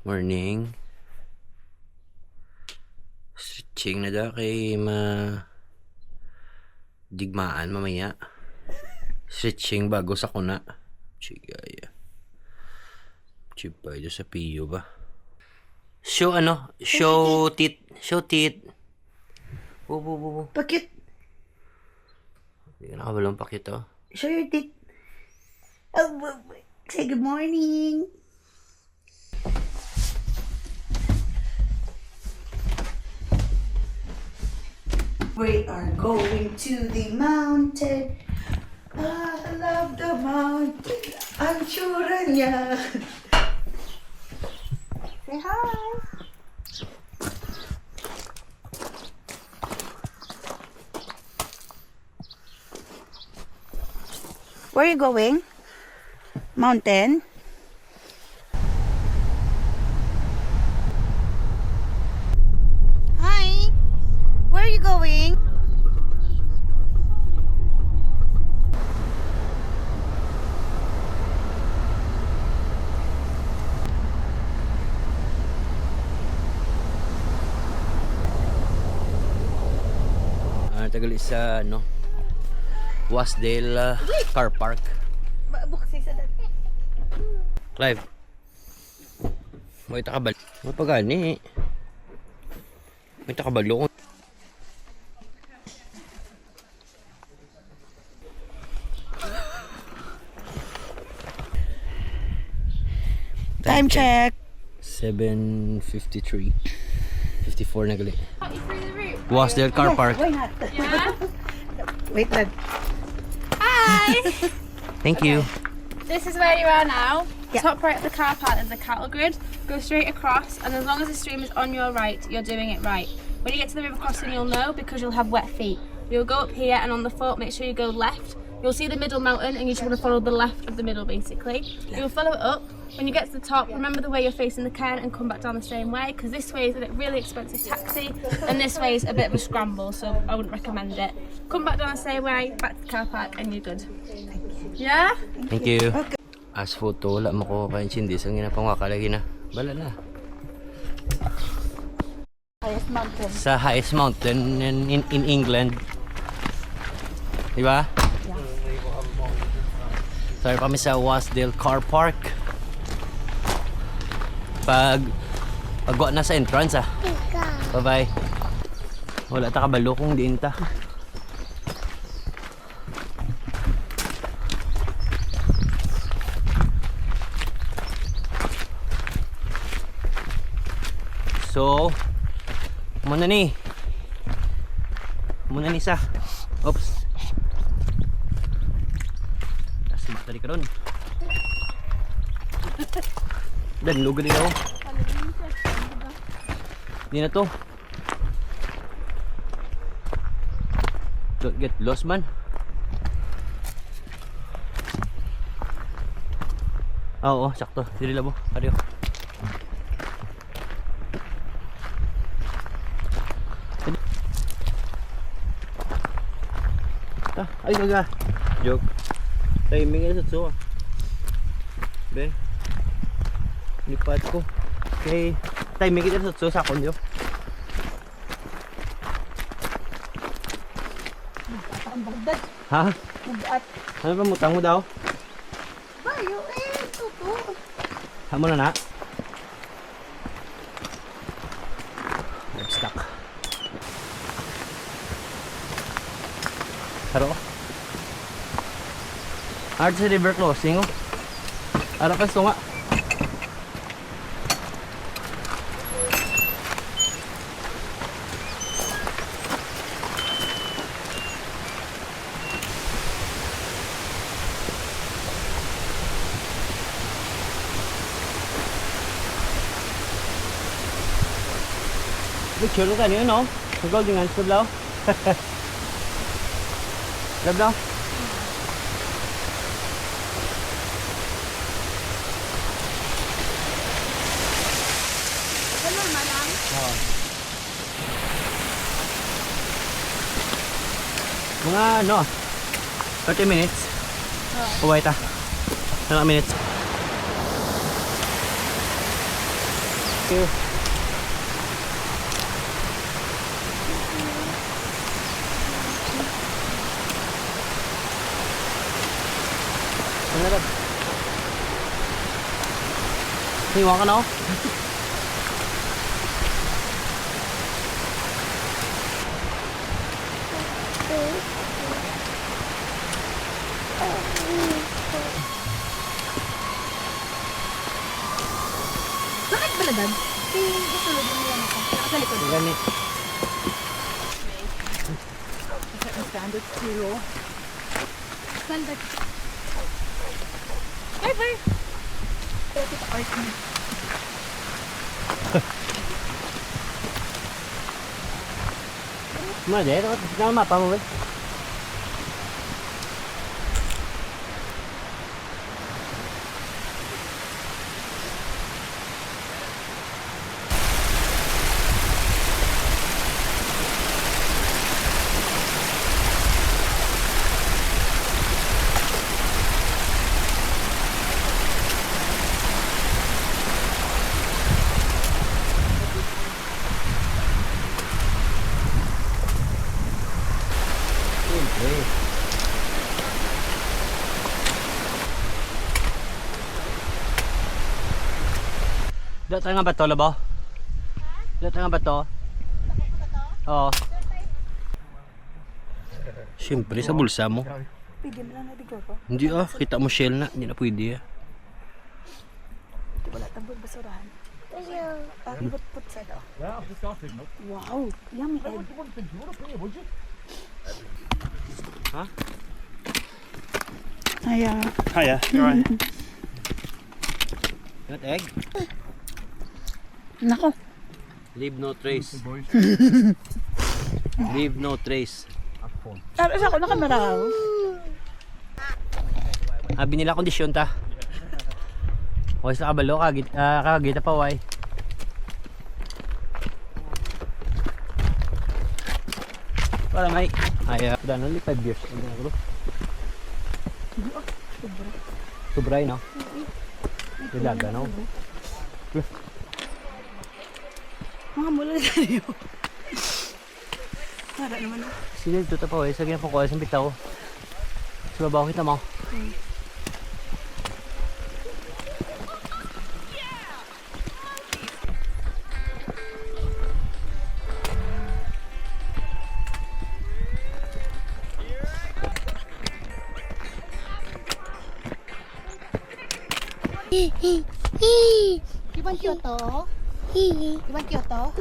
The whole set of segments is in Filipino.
Morning. Stretching na daw kay digmaan mamaya. Stretching bago sa kuna. Chigaya. Chipay do sa piyo ba? Show tit. Show tit. Bu. Pakit. Hindi ka nakabalong pakit oh. Show your teeth. Say good morning. We are going to the mountain. I love the mountain. Ang tsura niya. Say hi. Where are you going? Mountain? Hi. Where are you going? Tagal sa Wasdale Car Park. Buksi sa dati. Clive. May takabal. May pagani. May takabalo. Time check. 7:53. 54 na gali. Wasdale Car Park. Why not? Yeah? Wait lang. Hi! Thank you. This is where you are now. Yeah. Top right of the car park is the cattle grid. Go straight across, and as long as the stream is on your right, you're doing it right. When you get to the river crossing, you'll know because you'll have wet feet. You'll go up here, and on the foot, make sure you go left. You'll see the middle mountain, and you just want to follow the left of the middle, basically. You'll follow it up. When you get to the top, remember the way you're facing the cairn and come back down the same way, because this way is a really expensive taxi, and this way is a bit of a scramble, so I wouldn't recommend it. Come back down the same way, back to the car park, and you're good. Yeah? Thank you. As photo, wala mo ko kainchindi sa ginapangwakalagi na. Bala na. Highest mountain. Sa highest mountain in England. Diba? Yeah. Sorry kami sa Wasdale Car Park. Pagwa na sa entrance Bye-bye. Wala ta kabalo kung diin ta. So, muna ni sa. Oops. Asma tadi ka ron. Dan lugar din ako. Hindi na to. Don't get lost man. Oo, sakto. Dili labo. Adiyo. Ay gaga. Joke. Timing sa tsuwa. Be. Lipat ko. Okay. Timing kita sa tsuwa sa konyo. Ang bagdad. Ha? Bugat. Ano ba mutang mo daw? Bayo tuto. Hamo na na. I'm stuck. Haro. Hard sa river crossing oh. Ara pa sunga. Picture ka niyo no? Ikaw din ang sablaw. Sablaw. Mga ano 30 minutes. Uway ta. Ilang minutes? Thank you. Ano na? Hiwa ka na, oh. Bakit baladan? Kasulod mo lang ako. Sa likod. Ganit. Standard zero. Standard. Bye. Pero kita art mo. Mali, ano mapa mo ba? Dito tayo nga ba ito, Labo? Dito tayo nga ba ito? Oo. Siyempre, sa bulsa mo. Pwede mo lang nabigo ko. Hindi kita mo shell na. Hindi na pwede Wala tabog basurahan. Put sa do. Wow, yummy egg. Ha? Hiya. Hiya, you alright? Got egg? Nako. Leave no trace. Leave no trace. Tapos ako nakamera. Binila kondisyon ta. Okay sa kabalo, kagita pa way. Para may dan only 5 years. Sobra no? Dilaga no? Mga mula na tayo. Para naman. Sila dito ta pa way, sa ginapong kuha sa bitaw. Sa babaw kita mo. Iban Kyoto? Iban Kyoto?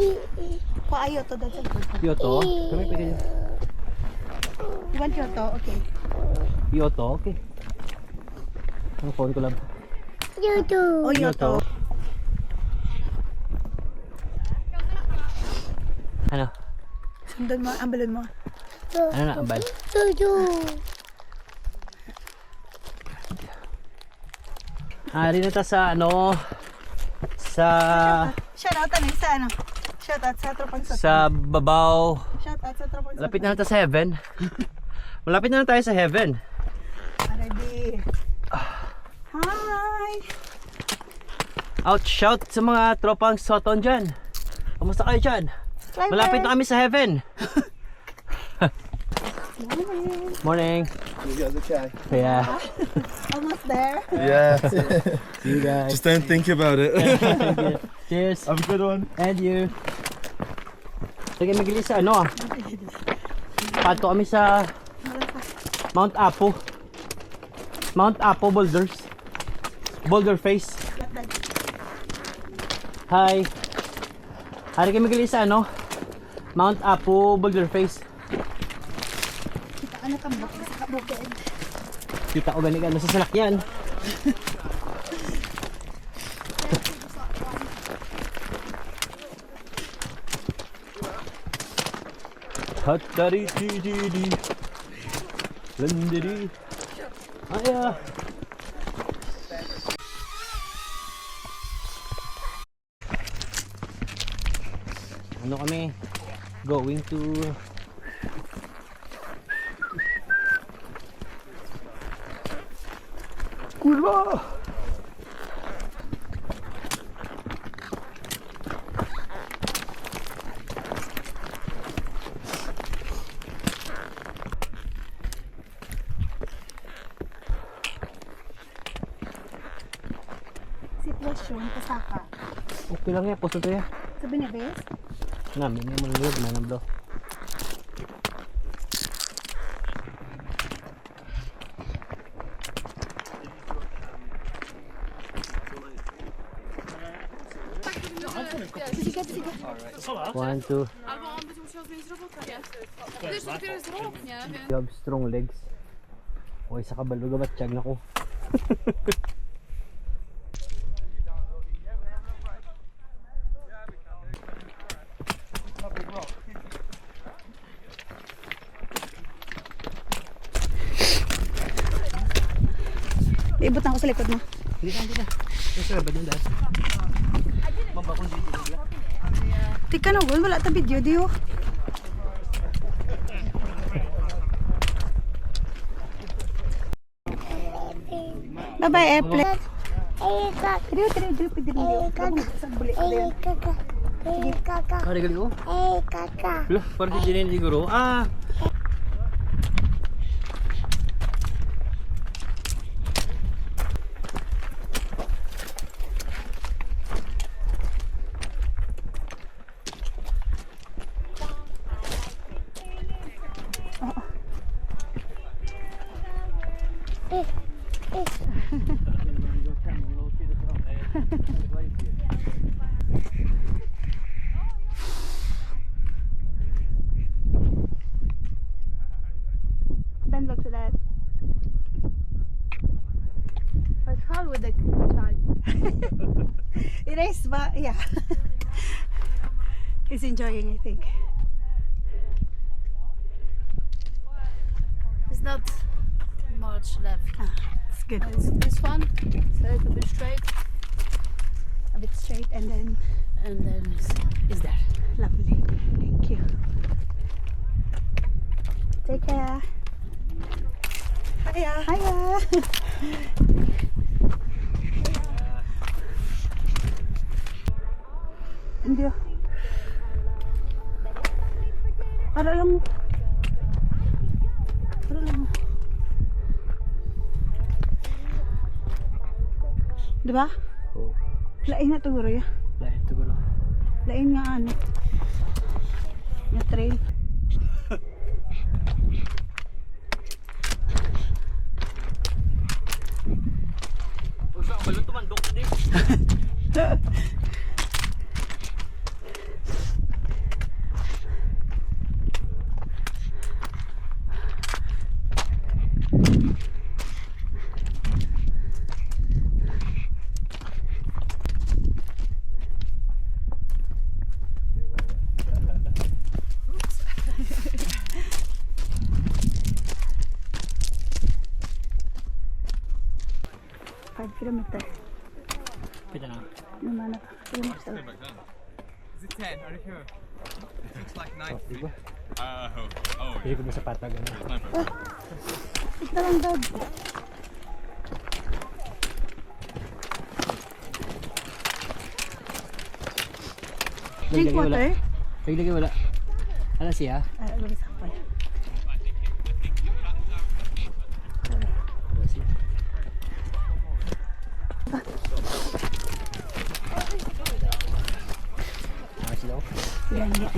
Paayo to dahil sa Kyoto? Kami pa ganyan. Iban Kyoto, okay. Kyoto, okay. Ang phone ko lang. Oh, Kyoto. Ano? Sundan mo, ambalan mo. Ano na ambal? Ari na ta sa ano? Sa Shoutout ano sa ano? Shoutout sa tropang sa. sa babaw. Shoutout sa tropang sa. Malapit na tayo sa heaven. Malapit na tayo sa heaven. Ready. Hi. Out shout sa mga tropang Soton dyan. Kamusta kayo dyan? Malapit na kami sa heaven. Morning. You guys okay? Yeah. Almost there. Yeah. See you guys. Just don't think about it. Cheers. Have a good one. And you. Sige, magilis sa ano Pato kami sa Mount Apo. Mount Apo Boulders. Boulder Face. Hi. Hari kami magilis sa Mount Apo Boulder Face. Kita ano kambak sa kabukid. Kita ko gani sa salakyan. Hatari di di di. Landiri. Aya. Ano kami? Going to Kurwa! Question, kasaka. Okay lang ya, posto to ya. Sa Binibis? Namin yung manulog, manam daw. Sige, sige. 1, 2. You have strong legs. Okay, sa kabaluga ba't tiyag na ko? Iibot na ako sa likod mo. Hindi na. Yes sir, ba dun dahil? Mabakong dito nila. Tika na, Gon. Wala ta video, diyo. Bye-bye, Apple. Trio, trio, trio, trio. Sa buli ko din. Ah, regali ko? Loh, parang si Jinin siguro. Ah! Then look to that. What's wrong with the child? It is, but yeah. He's enjoying, I think. There's not much left. Ah, it's good. It's this one, so it will be straight, A bit straight and then and then it's there. lovely. Thank you. Take care. Hiya. Hiya. Hindi. Para lang. Para lang. Diba? Oo. Lain na siguro ya. Lahat siguro. Lain nga ano. Yung trail. Usa ka balot tumandok di. Kilometer. Pita na. Naman na kilometer. Is it 10? Are you sure? It looks like 9. Di ba? Oh, Hindi ko ba sa patag ano. Ito lang dad. Drink water. Lagi wala. Ala siya? Lagi sakpan.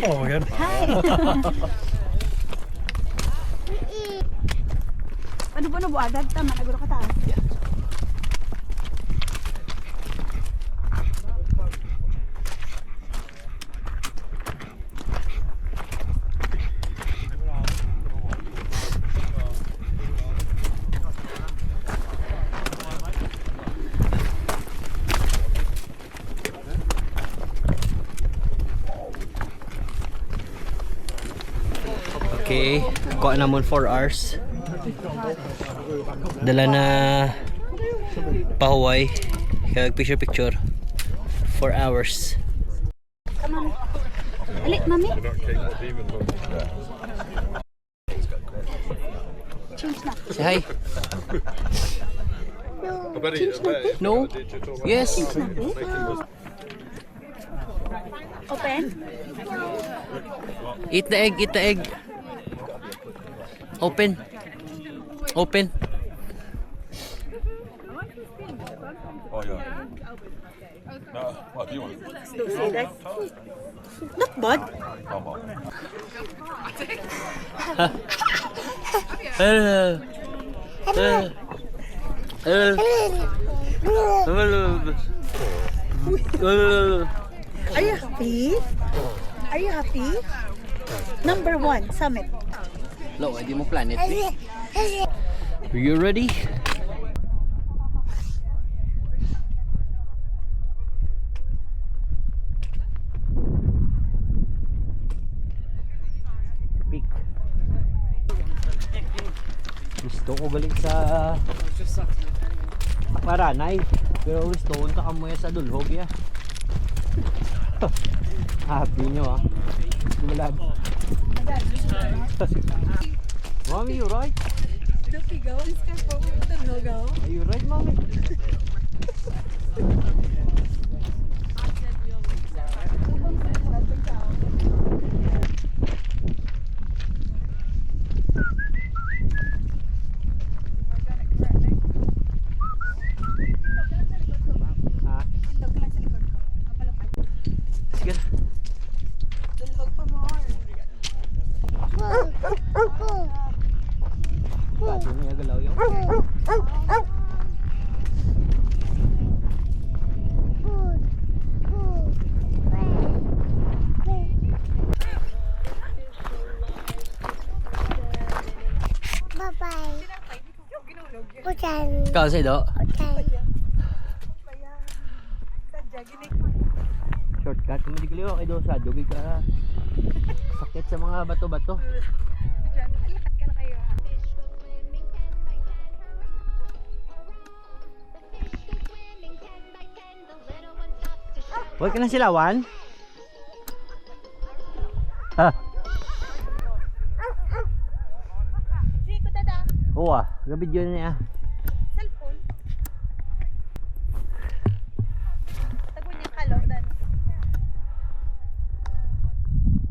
Oh my god. Ano ba nabuadag? Tama, naguro ka taas. Okay, kuha namon 4 hours. Dala na pahuway. Kaya picture 4 hours. Come on. Alik, mami. Change na. Say hi. No? Yes. Open. Eat the egg, eat the egg. Open. Open. Oh, yeah. What do you want? Do see that? Not bad. Come on. Are you happy? Are you happy? Number 1, summit. Lo, hindi mo planet. Are you ready? Peak. Gusto ko balik sa Paranay. Pero gusto ko unta ka mo sa Dulhog ya. Happy nyo ah. Wala. Mommy, you right? Are you right, mommy? Ha? Sige na. Bago niya galaw yung ikaw sa do? Shortcut mo di kaliwa kay do sa dugay ka sakit sa mga bato-bato. Huwag ka na silawan? Ha? Oo ah, gabidyo na niya. Cellphone. Tago niya kalo dan.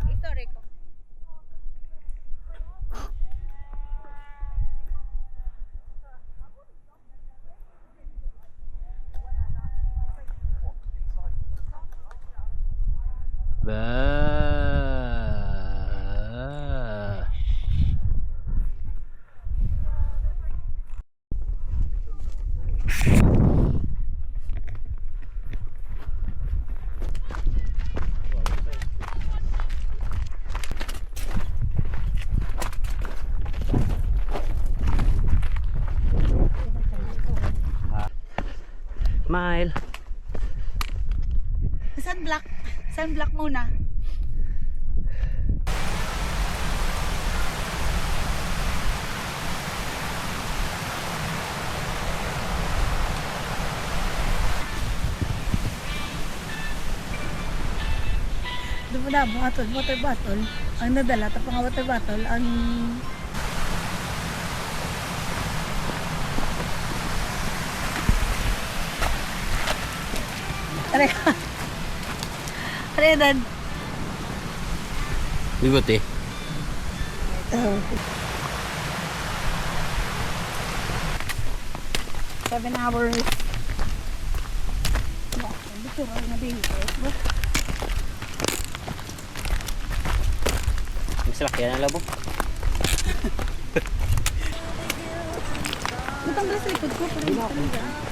Historiko. Bah. Mile. Sunblock. Sunblock muna. Doon mo na, water bottle. Ang nadala, tapos nga water bottle, ang... Aray ka. Aray dan. Bigot eh. 7 hours. Dito rin na din. Magsalakyan na labo. Matanggal sa likod ko. Pero hindi ako.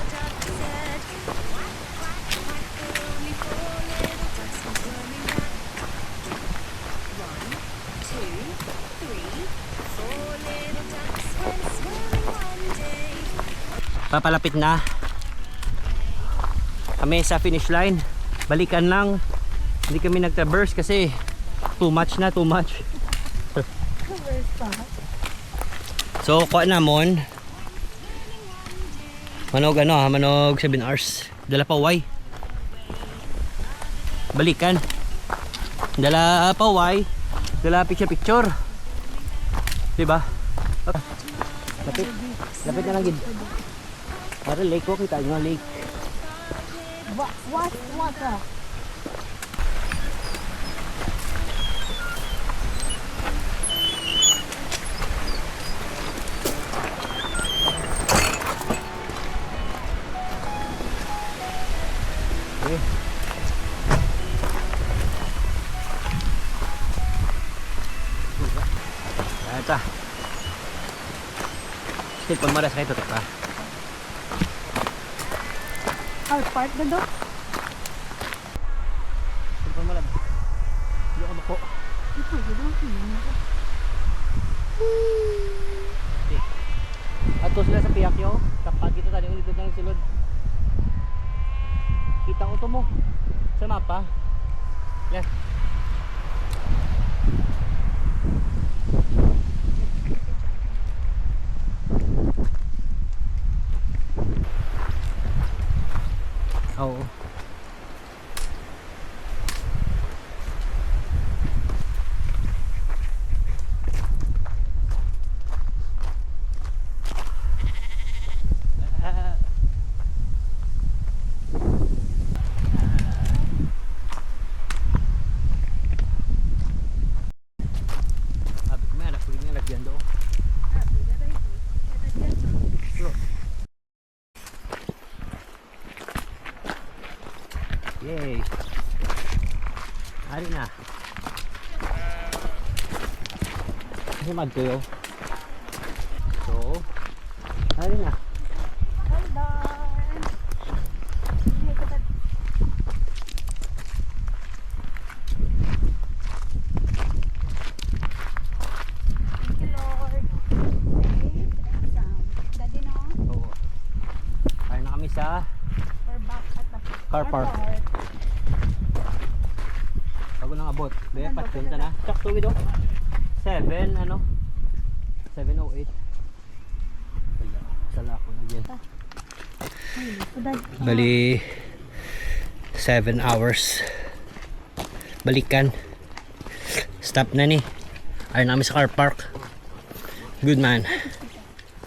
Papalapit na kami sa finish line. Balikan lang, hindi kami nag-traverse kasi too much. So kuha namon manog manog 7 hours. Dala pa way. Balikan. Dala pa way. Dala picture. Diba? Lapit na lang gid. Para lake ko, kita nyo lake. What? Okay. Ito. Still pamaras kayo ito ka. Our part na do. Still pamaras. Hindi ako bako. Ito, gano'n. Ato sila sa Piyakyo. Kapag kita tayo dito na nagsulod. Kita ko ito mo. Sa mapa. Left. Oo. Sabi ko may anak ko rin yung lagyan doon. Yay! Hari na. Kasi magtuyo. So, hari na. Hold on. Thank you, Lord. Safe and sound. Daddy, no? Oo. Hari na kami sa We're back at the car park. Bago nang abot. Be, patunta na. Chak tuwi do. 7, ano? 7:08. Sala ako na dyan. Bali 7 hours. Balikan. Stop na ni. Ayun namin sa car park. Good man.